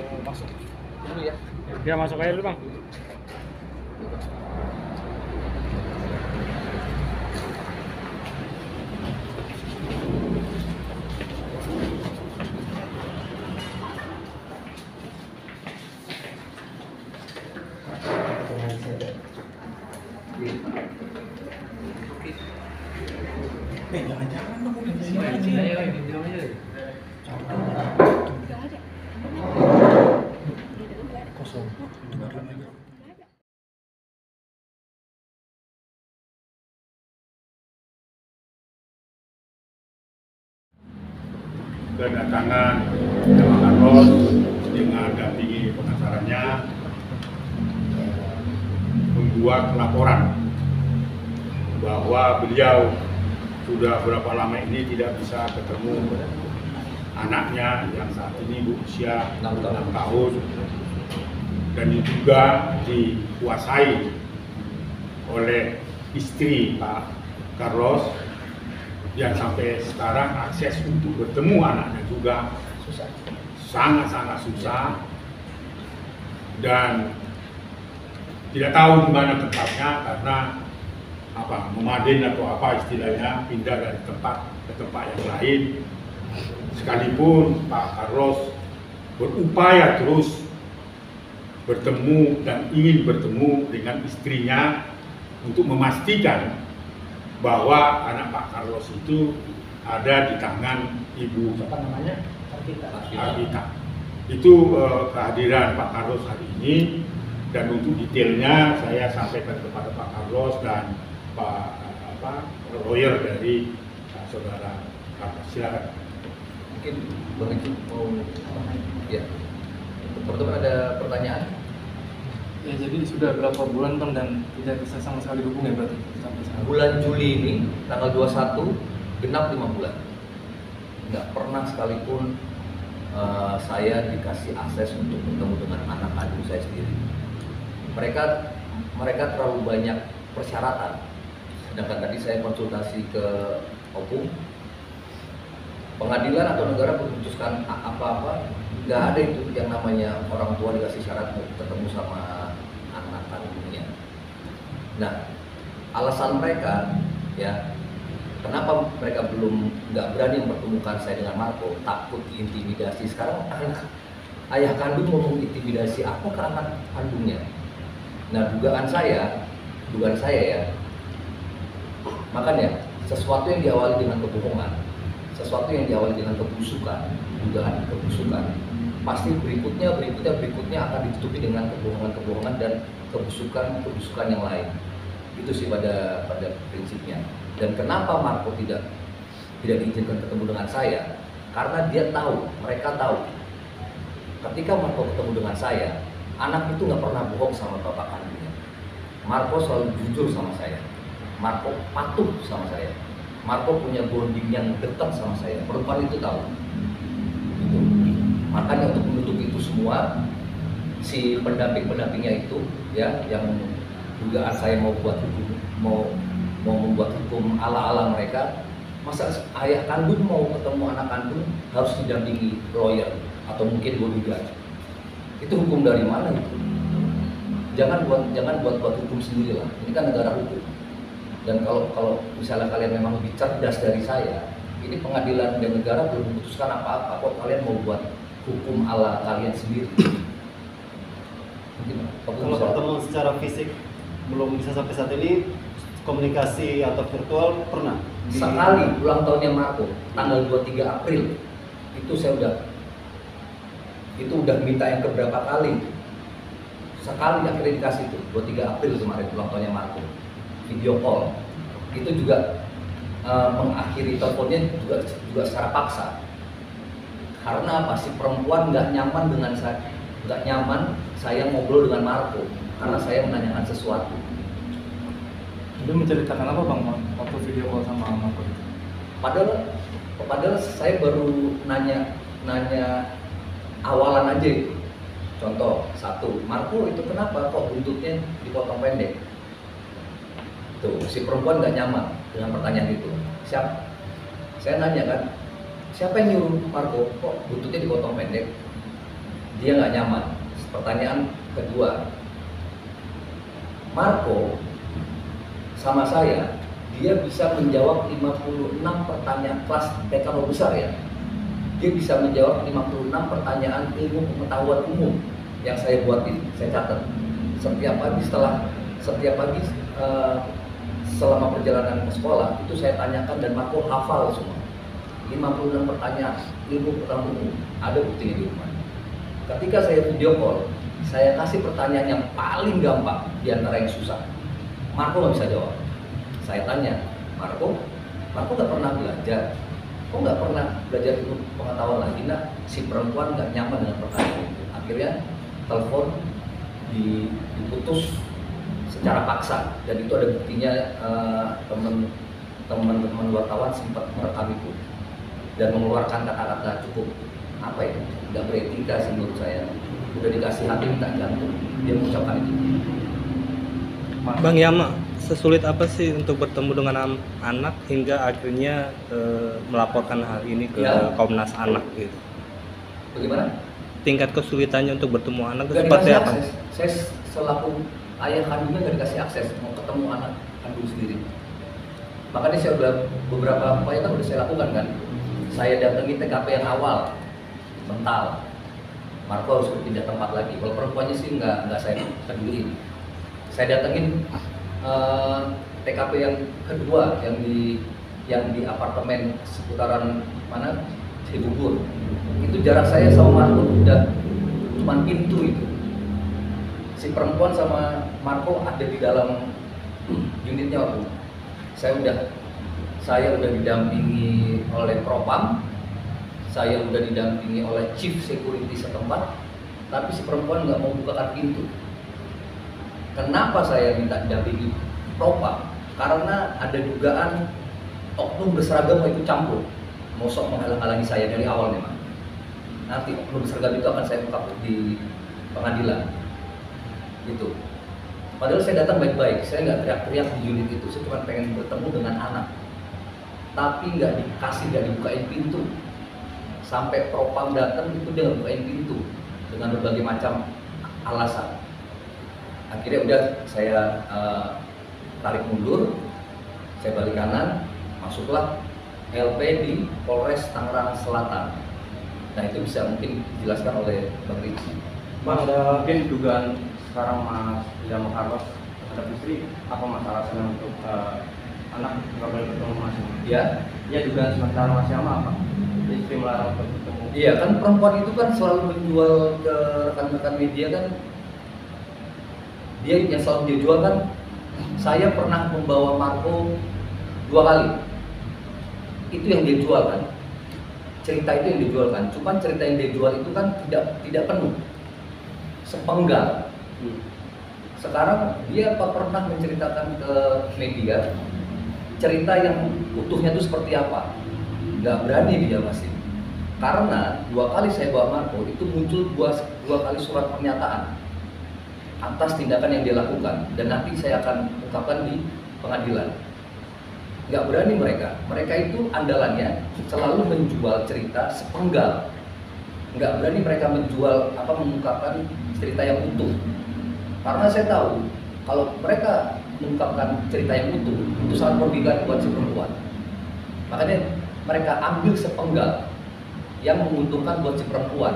masuk dulu ya. Ya masuk aja dulu bang. Jangan-jangan dong, di sini aja. Kosong. Kedatangan Pak Carlos dengan dampingi pengacaranya membuat laporan bahwa beliau sudah berapa lama ini tidak bisa ketemu anaknya yang saat ini berusia 6 tahun dan diduga dikuasai oleh istri Pak Carlos yang sampai sekarang akses untuk bertemu anaknya juga sangat-sangat susah dan tidak tahu di mana tempatnya karena memaden atau apa istilahnya, pindah dari tempat ke tempat yang lain. Sekalipun Pak Carlos berupaya terus bertemu dan ingin bertemu dengan istrinya untuk memastikan bahwa anak Pak Carlos itu ada di tangan Ibu Arvita. Itu kehadiran Pak Carlos hari ini, dan untuk detailnya saya sampaikan kepada Pak Carlos dan Pak lawyer dari saudara Carlos. Silakan. Mungkin begitu mau ya. Teman-teman ada pertanyaan? Ya, jadi sudah berapa bulan bang dan tidak bisa sama sekali hubungi berarti sampai sekarang? Bulan Juli ini tanggal 21 genap 5 bulan. Nggak pernah sekalipun saya dikasih akses untuk bertemu dengan anak kandung saya sendiri. Mereka terlalu banyak persyaratan. Sedangkan tadi saya konsultasi ke Opung, pengadilan atau negara memutuskan apa-apa, nggak ada itu yang namanya orang tua dikasih syarat untuk ketemu sama anak kandungnya. Nah, alasan mereka ya, kenapa mereka nggak berani mempertemukan saya dengan Marco, takut diintimidasi. Sekarang ayah kandung mau mengintimidasi apa ke anak kandungnya. Nah, dugaan saya ya, makanya sesuatu yang diawali dengan kebohongan, sesuatu yang diawali dengan kebusukan, dugaan kebusukan, pasti berikutnya akan ditutupi dengan kebohongan dan kebusukan yang lain. Itu sih pada prinsipnya. Dan kenapa Marco tidak diizinkan ketemu dengan saya? Karena mereka tahu ketika Marco ketemu dengan saya, anak itu nggak pernah bohong sama bapak kandungnya. Marco selalu jujur sama saya. Marco patuh sama saya. Marco punya bonding yang dekat sama saya. Perempuan itu tahu. Gitu. Makanya untuk menutup itu semua, si pendampingnya itu ya, yang dugaan saya mau membuat hukum ala mereka. Masa ayah kandung mau ketemu anak kandung harus didampingi lawyer atau mungkin bodyguard? Itu hukum dari mana itu? Jangan buat hukum sendiri lah. Ini kan negara hukum. Dan kalau misalnya kalian memang lebih cerdas dari saya, ini pengadilan dan negara belum memutuskan apa-apa. Kok kalian mau buat hukum ala kalian sendiri? Kalau ketemu secara fisik belum bisa sampai saat ini, komunikasi atau virtual pernah? Sekali ulang tahunnya Marco, tanggal 23 April, itu saya udah minta yang keberapa kali. Sekali akhirnya dikasih itu, 23 April kemarin ulang tahunnya Marco, video call. Itu juga mengakhiri teleponnya juga secara paksa. Karena apa? Si perempuan nggak nyaman dengan saya, nggak nyaman saya ngobrol dengan Marco karena saya menanyakan sesuatu. Dia menceritakan apa bang waktu video call sama Marco itu? Padahal saya baru nanya awalan aja itu. Contoh, 1, Marco itu kenapa kok buntutnya dipotong pendek? Tuh, si perempuan nggak nyaman dengan pertanyaan itu. Saya nanya kan, siapa yang nyuruh Marco kok buntutnya dipotong pendek? dia nggak nyaman. Pertanyaan kedua, Marco sama saya, dia bisa menjawab 56 pertanyaan kelas TK besar ya. Dia bisa menjawab 56 pertanyaan ilmu pengetahuan umum yang saya buatin, saya catat. Setiap pagi selama perjalanan ke sekolah itu saya tanyakan dan Marco hafal semua. 56 pertanyaan ilmu pengetahuan umum, ada buktinya di rumah. Ketika saya video call, saya kasih pertanyaan yang paling gampang di antara yang susah. Marco nggak bisa jawab. Saya tanya, Marco nggak pernah belajar. Kok nggak pernah belajar ilmu pengetahuan lagi? Nah, si perempuan nggak nyaman dengan pertanyaan itu. Akhirnya telepon diputus secara paksa, dan itu ada buktinya. Teman-teman wartawan sempat merekam itu dan mengeluarkan kata-kata cukup nggak beretika sih menurut saya. Udah dikasih hati minta jantung, dia mengucapkan itu. Bang Yama, sesulit apa sih untuk bertemu dengan anak hingga akhirnya melaporkan hal ini ke Komnas Anak gitu? Bagaimana? Tingkat kesulitannya untuk bertemu anak itu Gak seperti dikasih apa? akses. Saya selaku ayah kandungnya nggak dikasih akses mau ketemu anak kandung sendiri. Makanya saya udah beberapa upaya kan udah saya lakukan kan. Saya datangi TKP yang awal, mental. Marco harus pindah tempat lagi. Kalau perempuannya sih nggak saya peduliin. Saya datengin TKP yang kedua yang di apartemen seputaran mana Cibubur. Itu jarak saya sama Marco udah cuma pintu itu. Si perempuan sama Marco ada di dalam unitnya waktu. Saya udah didampingi oleh Propam, saya udah didampingi oleh Chief Security setempat, tapi si perempuan nggak mau bukakan pintu. Kenapa saya minta didampingi Propam? Karena ada dugaan oknum berseragam mau ikut campur, mau sok menghalang-halangi saya dari awal memang. Nanti oknum berseragam itu akan saya ungkap di pengadilan, gitu. Padahal saya datang baik-baik, saya nggak teriak-teriak di unit itu, saya cuma pengen bertemu dengan anak. Tapi nggak dibukain pintu. Sampai Propam datang itu dia nggak bukain pintu dengan berbagai macam alasan. Akhirnya udah saya tarik mundur, saya balik kanan, masuklah LP di Polres Tangerang Selatan. Nah itu bisa mungkin dijelaskan oleh Bang Ricci. Bang, ada mungkin dugaan sekarang Mas Yama Carlos terhadap istri, apa masalah alasan untuk anak nggak boleh bertemu Mas? Ya, Ya dugaan sementara Mas Yama apa? Istri melarang untuk bertemu. iya kan perempuan itu kan selalu menjual ke rekan-rekan media kan. Dia yang selalu dia jual kan. Saya pernah membawa Marco 2 kali. Itu yang dia jual kan. Cerita itu yang dijual kan. Cuman cerita yang dia jual itu kan tidak penuh. Sepenggal. Sekarang dia pernah menceritakan ke media cerita yang utuhnya itu seperti apa. Nggak berani dia masih. Karena 2 kali saya bawa Marco itu muncul dua kali surat pernyataan atas tindakan yang dia lakukan, dan nanti saya akan ungkapkan di pengadilan. Nggak berani mereka itu andalannya selalu menjual cerita sepenggal. Nggak berani mereka mengungkapkan cerita yang utuh. Karena saya tahu kalau mereka mengungkapkan cerita yang utuh itu sangat merugikan buat si perempuan. Makanya mereka ambil sepenggal yang menguntungkan buat si perempuan.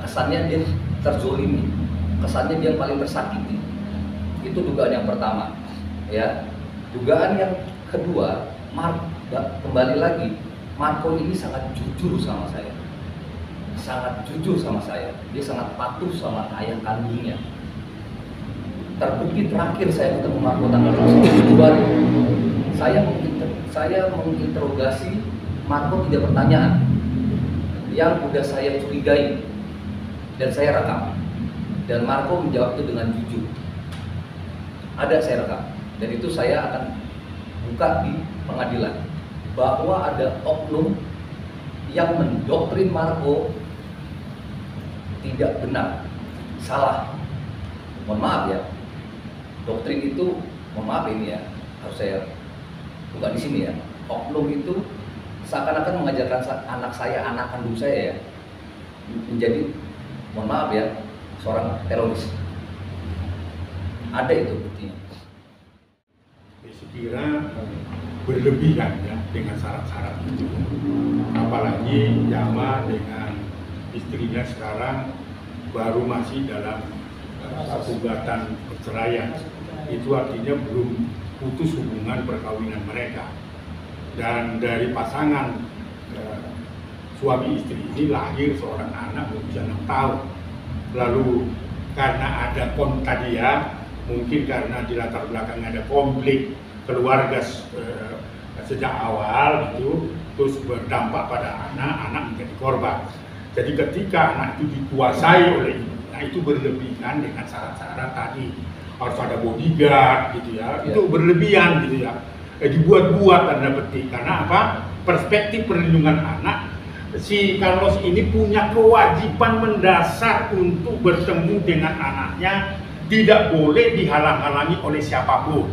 Kesannya dia terzolimi, kesannya dia paling tersakiti. Itu dugaan yang pertama, ya. Dugaan yang kedua, kembali lagi, Marco ini sangat jujur sama saya, dia sangat patuh sama ayah kandungnya. Terbukti terakhir saya ketemu Marco tanggal 1 Februari, saya menginterogasi Marco 3 pertanyaan yang udah saya curigai dan saya rekam, dan Marco menjawab itu dengan jujur. Ada saya rekam, dan itu saya akan buka di pengadilan bahwa ada oknum yang mendoktrin Marco tidak benar, salah. Mohon maaf ya, doktrin itu, mohon maaf ini ya, harus saya buka di sini ya. Oknum itu seakan-akan mengajarkan anak kandung saya ya, menjadi mohon maaf ya, seorang teroris. Ada itu buktinya. Saya kira berlebihan ya dengan syarat-syarat itu. Apalagi Yama dengan istrinya sekarang baru masih dalam gugatan perceraian. Itu artinya belum putus hubungan perkawinan mereka. Dan dari pasangan suami istri ini lahir seorang anak berusia 6 tahun. Lalu karena ada tadi ya, mungkin karena di latar belakang ada konflik keluarga sejak awal itu, terus berdampak pada anak menjadi korban. Jadi ketika anak itu dikuasai oleh ibunya, itu berlebihan dengan syarat-syarat tadi, harus ada bodyguard gitu ya, itu berlebihan gitu ya, dibuat-buat tanda petik. Karena apa? Perspektif perlindungan anak, si Carlos ini punya kewajiban mendasar untuk bertemu dengan anaknya, tidak boleh dihalang-halangi oleh siapapun.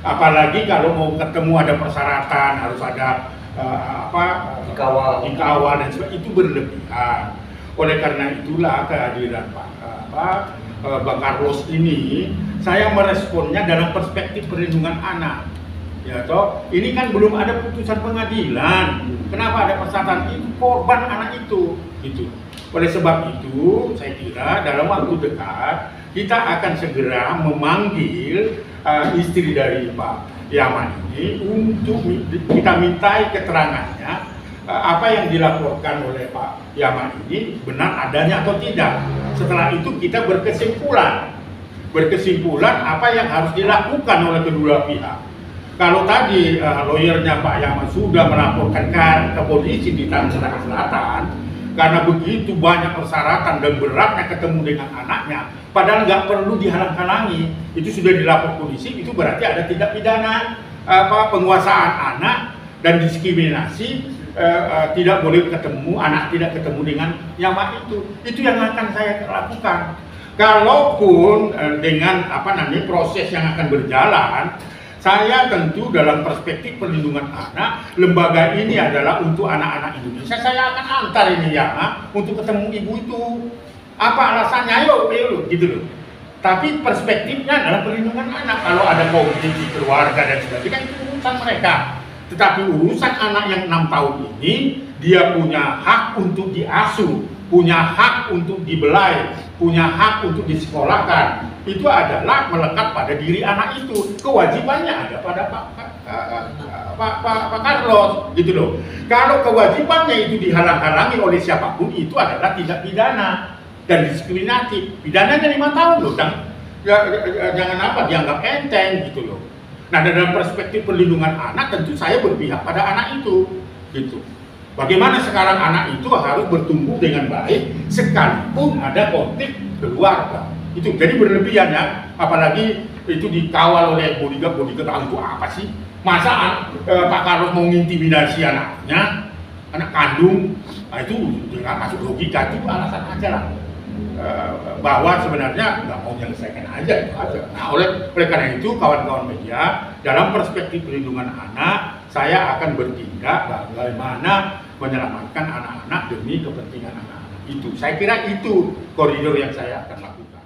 Apalagi kalau mau ketemu ada persyaratan, harus ada dikawal dan sebagainya, itu berlebihan. Oleh karena itulah kehadiran Bang Carlos ini, saya meresponnya dalam perspektif perlindungan anak. Ya toh, ini kan belum ada putusan pengadilan. Kenapa ada persyaratan itu? Korban anak itu, gitu. Oleh sebab itu, saya kira dalam waktu dekat kita akan segera memanggil istri dari Pak Yaman ini untuk kita mintai keterangannya, apa yang dilaporkan oleh Pak Yaman ini benar adanya atau tidak. Setelah itu kita berkesimpulan apa yang harus dilakukan oleh kedua pihak. Kalau tadi lawyernya Pak Yaman sudah melaporkan ke polisi di Tangerang Selatan, karena begitu banyak persyaratan dan beratnya ketemu dengan anaknya, padahal nggak perlu dihalang-halangi, itu sudah dilapor polisi, itu berarti ada tindak pidana penguasaan anak dan diskriminasi, tidak boleh ketemu, anak tidak ketemu dengan Yama itu yang akan saya lakukan. Kalaupun dengan proses yang akan berjalan, saya tentu dalam perspektif perlindungan anak, lembaga ini adalah untuk anak-anak Indonesia. Saya akan antar ini Yama untuk ketemu ibu itu. Apa alasannya? Ayo gitu loh. Tapi perspektifnya adalah perlindungan anak. Kalau ada konflik di keluarga dan sebagainya, itu urusan mereka. Tetapi urusan anak yang 6 tahun ini, dia punya hak untuk diasuh, punya hak untuk dibelai, punya hak untuk disekolahkan. Itu adalah melekat pada diri anak itu. Kewajibannya ada pada Pak Carlos, gitu loh. Kalau kewajibannya itu dihalang-halangi oleh siapapun, itu adalah tindak pidana dan diskriminatif. Pidananya 5 tahun loh, jangan dianggap enteng gitu loh. Nah, dalam perspektif perlindungan anak, tentu saya berpihak pada anak itu, gitu. Bagaimana sekarang anak itu harus bertumbuh dengan baik, sekalipun ada konflik keluarga. Itu jadi berlebihan ya, apalagi itu dikawal oleh bodyguard itu apa sih? Masa Pak Carlos mau ngintimidasi anaknya, anak kandung, nah itu nggak masuk logika, itu alasan aja lah. Bahwa sebenarnya nggak mau menyelesaikan aja itu aja. Nah, oleh karena itu kawan-kawan media, dalam perspektif perlindungan anak, saya akan bertindak bagaimana menyelamatkan anak-anak demi kepentingan anak-anak itu. Saya kira itu koridor yang saya akan lakukan.